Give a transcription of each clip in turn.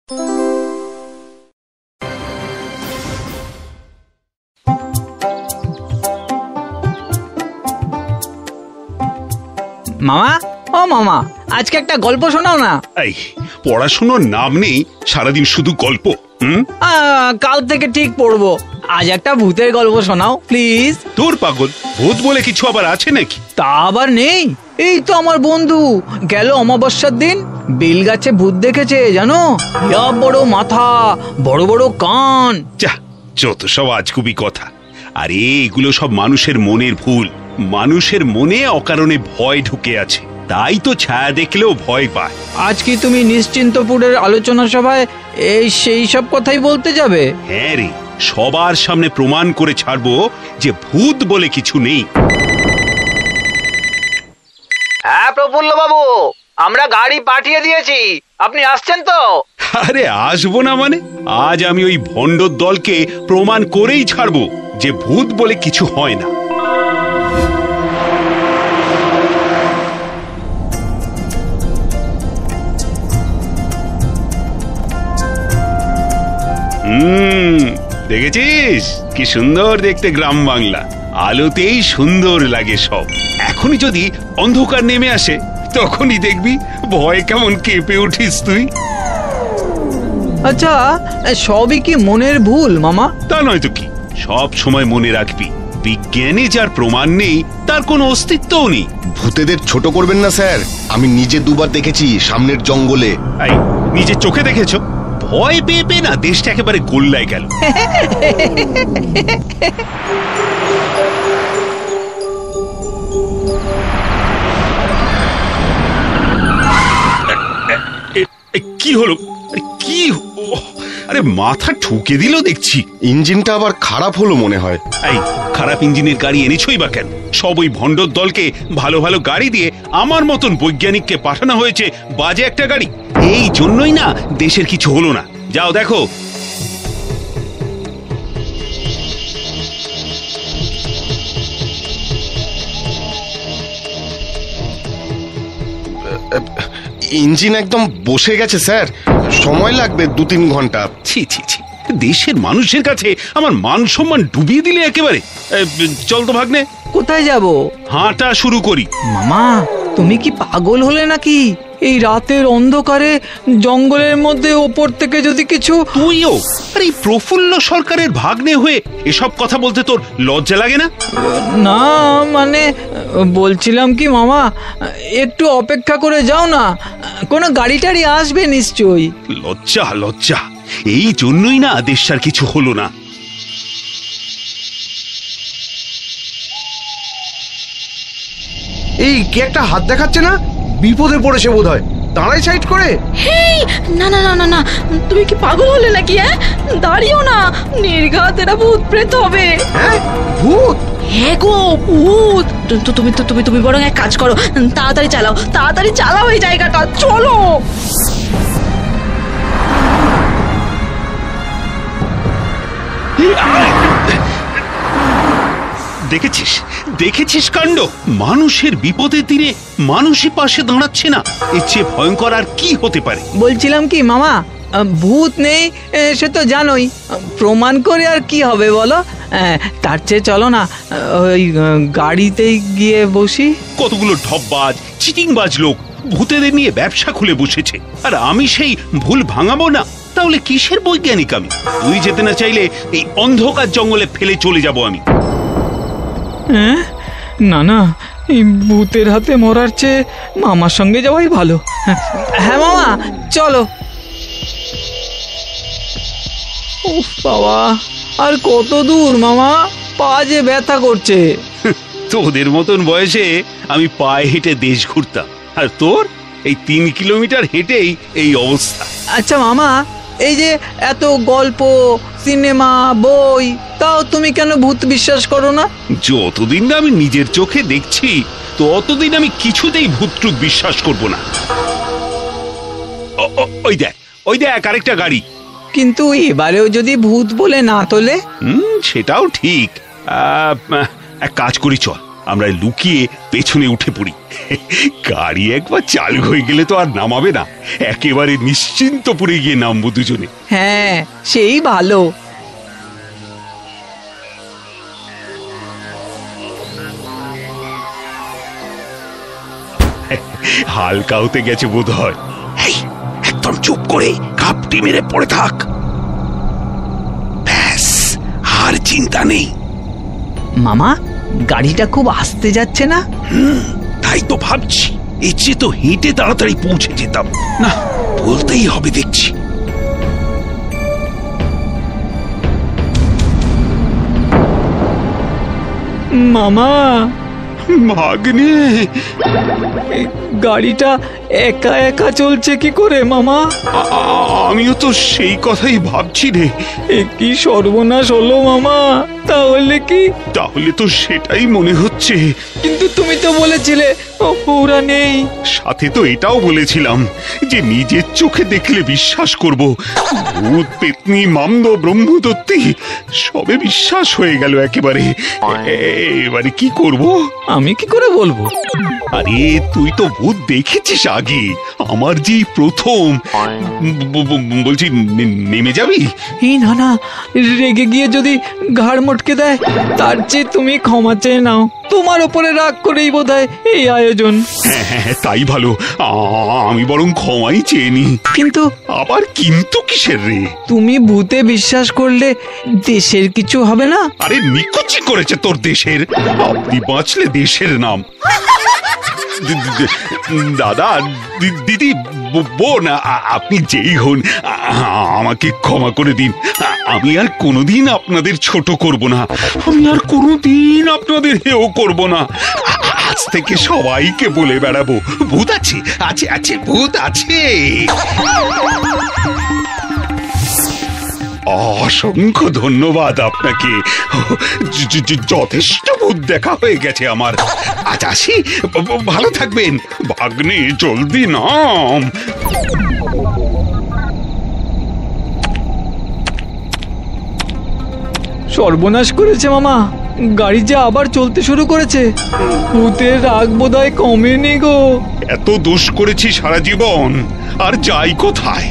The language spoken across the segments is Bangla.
মামা, ও মামা, আজকে একটা গল্প শোনাও না। এই পড়াশোনার নাম নেই, সারাদিন শুধু গল্প। কাল থেকে ঠিক পড়বো। আজ একটা ভূতের গল্প শোনাও প্লিজ। তোর পাগল, ভূত বলে কিছু আবার আছে নাকি? তা আবার নেই। এই তো আমার বন্ধু গেল অমাবস্যার দিন বেল গাছে ভূত দেখেছে, জানো? ইয়া বড় মাথা, বড় বড় কান। যা, যত সব আজগুবি কথা। আরে এগুলো সব মানুষের মনের ভুল। মানুষের মনে অকারণে ভয় ঢুকে আছে, তাই তো ছায়া দেখলেও ভয় পায়। আজ কি তুমি নিশ্চিন্তপুরের আলোচনা সভায় এই সেই সব কথাই বলতে যাবে? হ্যাঁ রে, সবার সামনে প্রমাণ করে ছাড়বো যে ভূত বলে কিছু নেই। হ্যাঁ প্রফুল্ল বাবু, আমরা গাড়ি পাঠিয়ে দিয়েছি, আপনি আসছেন তো? আরে আসবো না মানে? আজ আমি ওই ভণ্ডর দলকে প্রমাণ করেই ছাড়বো যে ভূত বলে কিছু হয় না। দেখেছিস কি সুন্দর দেখতে গ্রাম বাংলা, আলোতেই সুন্দর লাগে সব। এখনই যদি অন্ধকার নেমে আসে তখনই দেখবি ভয় কেমন কেঁপে উঠিস তুই। আচ্ছা, সবই কি মনের ভুল মামা? তা নয় তো কি, সব সময় মনে রাখবি বিজ্ঞানে যার প্রমাণ নেই তার কোনো অস্তিত্বও নেই। ভূতেদের ছোট করবেন না স্যার, আমি নিজে দুবার দেখেছি সামনের জঙ্গলে। এই নিজের চোখে দেখেছো? ভয় পেয়ে পেয়ে না দেশটা একেবারে গোল্লায় গেল। কি হলো? কি? আরে মাথা ঠুকে দিল দেখছি। ইঞ্জিনটা আবার খারাপ হলো মনে হয়। এই খারাপ ইঞ্জিনের গাড়ি এনেছই বা কেন? সব ওই ভণ্ডর দলকে ভালো ভালো গাড়ি দিয়ে আমার মতন বৈজ্ঞানিককে পাঠানো হয়েছে বাজে একটা গাড়ি। এই জন্যই না দেশের কিছু হলো না। যাও দেখো। ইঞ্জিন একদম বসে গেছে স্যার, সময় লাগবে 2-3 ঘন্টা। ছি ছি ছি, দেশের মানুষের কাছে আমার মান সম্মান ডুবিয়ে দিলে একেবারে। চল তো ভাগ্নে। কোথায় যাব? হাঁটা শুরু করি। মামা, তুমি কি পাগল হলে নাকি? এই রাতের অন্ধকারে জঙ্গলের মধ্যে ওপর থেকে যদি কিছু... তুইও আর এই প্রফুল্ল সরকারের ভাগ্নে হয়ে এসব কথা বলতে তোর লজ্জা লাগে না? না মানে বলছিলাম কি মামা, একটু অপেক্ষা করে যাও না, কোনো গাড়ি টাড়ি আসবে নিশ্চয়ই। লজ্জা লজ্জা, এই জন্যই না দেশটার কিছু হলো না। এই কে একটা হাত দেখাচ্ছে না? বিপদে পড়েছে বোধহয়, দাঁড়াই সাইড করে। হেই, না না না না না, তুমি কি পাগল হলে নাকি? হ্যাঁ, দাঁড়িও না, নির্ঘাত এরা ভূত প্রেত হবে। হ্যাঁ, ভূত? হ্যাঁ গো, ভূত। তুমি তুমি তুমি বরং এক কাজ করো, তাড়াতাড়ি চালাও এই জায়গাটা, চলো। দেখেছিস দেখেছিস কাণ্ড? মানুষের বিপদের দিনে মানুষই পাশে দাঁড়াচ্ছে না, এর চেয়ে ভয়ঙ্কর আর কি হতে পারে? বলছিলাম কি মামা, ভূত নেই সে তো জানোই, প্রমাণ করে আর কি হবে বলো? তার চেয়ে চলো না ওই গাড়িতেই গিয়ে বসি। কতগুলো ঢপবাজ চিটিংবাজ লোক ভূতেদের নিয়ে ব্যবসা খুলে বসেছে, আর আমি সেই ভুল ভাঙাবো না? তাহলে কিসের বৈজ্ঞানিক আমি? তুই যেতে না চাইলে এই অন্ধকার জঙ্গলে ফেলে চলে যাব আমি। হ্যাঁ, না না, এই ভূতের হাতে মরার চেয়ে মামার সঙ্গে যাওয়াই ভালো। হ্যাঁ মামা, চলো। উফ বাবা, আর কত দূর মামা, পা যে ব্যথা করছে। তোদের মতন বয়সে আমি পায়ে হেঁটে দেশ ঘুরতাম, আর তোর এই 3 কিলোমিটার হেঁটেই এই অবস্থা। আচ্ছা মামা, এই যে এত গল্প, সিনেমা, বই, তাও তুমি কেন ভূত বিশ্বাস করো না? যতদিন না আমি নিজের চোখে দেখছি ততদিন আমি কিছুতেই ভূতটুক বিশ্বাস করব না। ওই দেখ আরেকটা গাড়ি। কিন্তু এবারেও যদি ভূত বলে না তোলে? সেটাও ঠিক। এক কাজ করি, চল আমরা লুকিয়ে পেছনে উঠে পড়ি। গাড়ি একবার চালু হয়ে গেলে তো আর নামাবে না, একেবারে নিশ্চিন্তপুরে গিয়ে নামবো দুজনে। হ্যাঁ, সেই ভালো। হালকা হতে গেছে বোধ হয়। একদম চুপ করে কাপটি মেরে পড়ে থাক, ব্যাস, আর চিন্তা নেই। মামা, গাড়িটা খুব আস্তে যাচ্ছে না? তাই তো ভাবছি, এর চেয়ে তো হেঁটে তাড়াতাড়ি পৌঁছে যেতাম। না, বলতেই হবে দেখছি। মামা, ভাগ্নে, এই গাড়িটা একা একা চলছে কি করে মামা? আমিও তো সেই কথাই ভাবছি রে। এ কি সর্বনাশ হলো মামা! তাহলে তো সেটাই মনে হচ্ছে। কিন্তু তুমি তো বলেছিলে ওরা নেই। সাথে তো এটাও বলেছিলাম যে নিজের চোখে দেখলে বিশ্বাস করব। ভূত, পেতনি, মামদ, ব্রহ্মদত্তি সবে বিশ্বাস হয়ে গেল একেবারে। এবারে কি করব? আমি কি করে বলবো? আরে তুই তো ভূত দেখেছিস আগে, আমার যেই প্রথম। বলছি, নেমে যাবি? এই না, রেগে গিয়ে যদি ঘাড় মটকে দেয়, তার চেয়ে তুমি ক্ষমা চেয়ে নাও। তোমার ওপরে রাগ করেই বোধহয় এই আয়োজন। হ্যাঁ, তাই ভালো। আমি বরং ক্ষমাই চেয়ে নি। কিন্তু আবার কিন্তু কিসের রে? তুমি ভূতে বিশ্বাস করলে দেশের কিছু হবে না? আরে নিকুচি করেছে তোর দেশের। আপনি বাঁচলে দেশের নাম। দাদা, দিদি, বোন, আপনি যেই হন, আমাকে ক্ষমা করে দিন। আমি আর কোনোদিন আপনাদের ছোট করব না, আমি আর কোনোদিন আপনাদের হেও করব না। আজ থেকে সবাইকে বলে বেড়াবো, ভূত আছে, আছে, আছে, ভূত আছে। অসংখ্য ধন্যবাদ আপনাকে। যথেষ্ট ভূত দেখা হয়ে গেছে আমার। আজ আসি, ভালো থাকবেন। ভাগ্নে, জলদি নাম। সর্বনাশ করেছে মামা, গাড়ি যে আবার চলতে শুরু করেছে। ভূতের রাগ বোধহয় কমেনি গো। এত দোষ করেছি সারা জীবন, আর যাই কোথায়?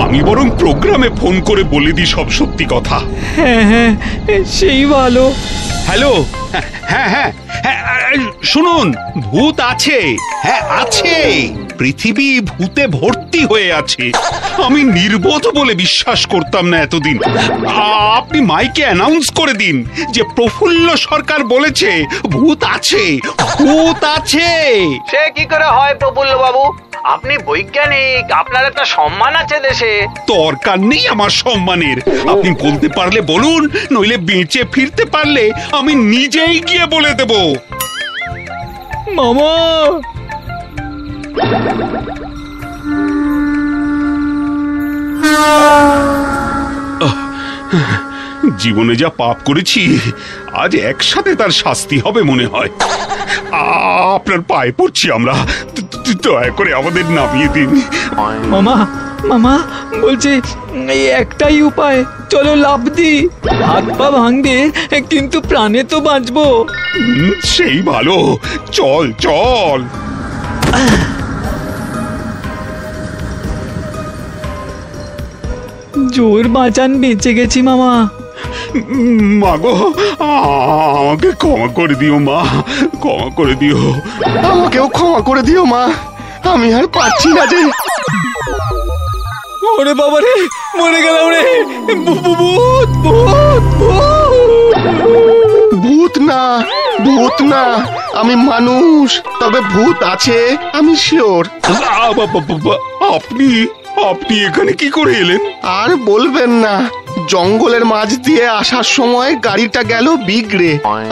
আমি বরং প্রোগ্রামে ফোন করে বলে দিই সব সত্যি কথা। হ্যাঁ, সেই ভালো। হ্যালো, হ্যাঁ, শুনুন, ভূত আছে। হ্যাঁ, আছে। পৃথিবী ভূতে ভর্তি হয়ে আছে। আমি নির্বোধ বলে বিশ্বাস করতাম না এতদিন। আপনি মাইকে অ্যানাউন্স করে দিন যে প্রফুল্ল সরকার বলেছে ভূত আছে, ভূত আছে। সে কি করে হয় প্রফুল্ল বাবু? আপনি বৈজ্ঞানিক, আপনার একটা সম্মান আছে দেশে। দরকার নেই আমার সম্মানের। আপনি বলতে পারলে বলুন, নইলে বেঁচে ফিরতে পারলে আমি নিজেই গিয়ে বলে দেব। মামা, জীবনে যা পাপ করেছি, আজ একসাথে তার শাস্তি হবে মনে হয়। আপনার পায়ে পড়ছি আমরা, দয়া করে আমাদের নামিয়ে দিন। মামা, বলছি এই একটাই উপায়, চলো লাফ দি। হাত পা ভাঙবে কিন্তু প্রাণে তো বাঁচবো। সেই ভালো, চল চল। জোর বাঁচান, বেঁচে গেছি মামা। মাগো, আমাকে ক্ষমা করে দিও মা, ক্ষমা করে দিও। আমাকেও ক্ষমা করে দিও মা, আমি আর পারছি না যে। ওরে বাবা রে, মরে গেলাম রে। ভূত, ভূত, ভূত না, ভূত না, আমি মানুষ। তবে ভূত আছে, আমি শিওর। আপনি এখানে কি করে এলেন? আর বলবেন না, জঙ্গলের মাঝ দিয়ে আসার সময় গাড়িটা গেল বিগড়ে।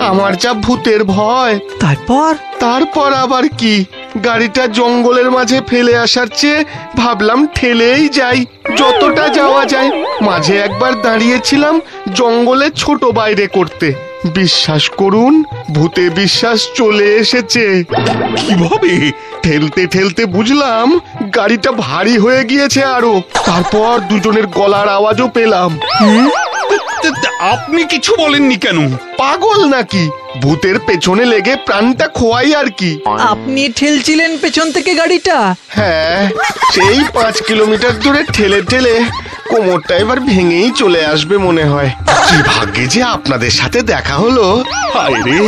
আমার যা ভূতের ভয়। তারপর আবার কি, গাড়িটা জঙ্গলের মাঝে ফেলে আসার চেয়ে ভাবলাম ঠেলেই যাই, যতটা যাওয়া যায়। মাঝে একবার দাঁড়িয়েছিলাম জঙ্গলে ছোট বাইরে করতে। বিশ্বাস করুন, ভূতে বিশ্বাস চলে এসেছে। কিভাবে? ঠেলতে ঠেলতে বুঝলাম গাড়িটা ভারী হয়ে গিয়েছে আরো। তারপর দুজনের গলার আওয়াজও পেলাম। আপনি কিছু বলেননি কেন? পাগল নাকি? ভূতের পেছনে লেগে প্রাণটা খোয়াই আর কি। আপনি ঠেলছিলেন পেছন থেকে গাড়িটা? হ্যাঁ, সেই 5 কিলোমিটার দূরে ঠেলে ঠেলে কোমরটা এবার ভেঙেই চলে আসবে মনে হয়। কি ভাগ্যে যে আপনাদের সাথে দেখা হলো। হায় রে,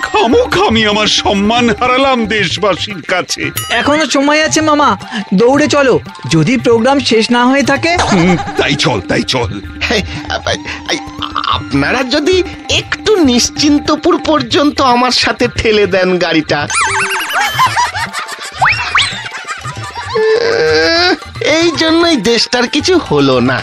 খামোখামি আমার সম্মান হারালাম দেশবাসীর কাছে। এখনো সময় আছে মামা, দৌড়ে চলো। যদি প্রোগ্রাম শেষ না হয়ে থাকে। তাই চল, তাই চল। আপনারা যদি একটু নিশ্চিন্তপুর পর্যন্ত আমার সাথে ঠেলে দেন গাড়িটা। এই জন্যই দেশটার কিছু হলো না।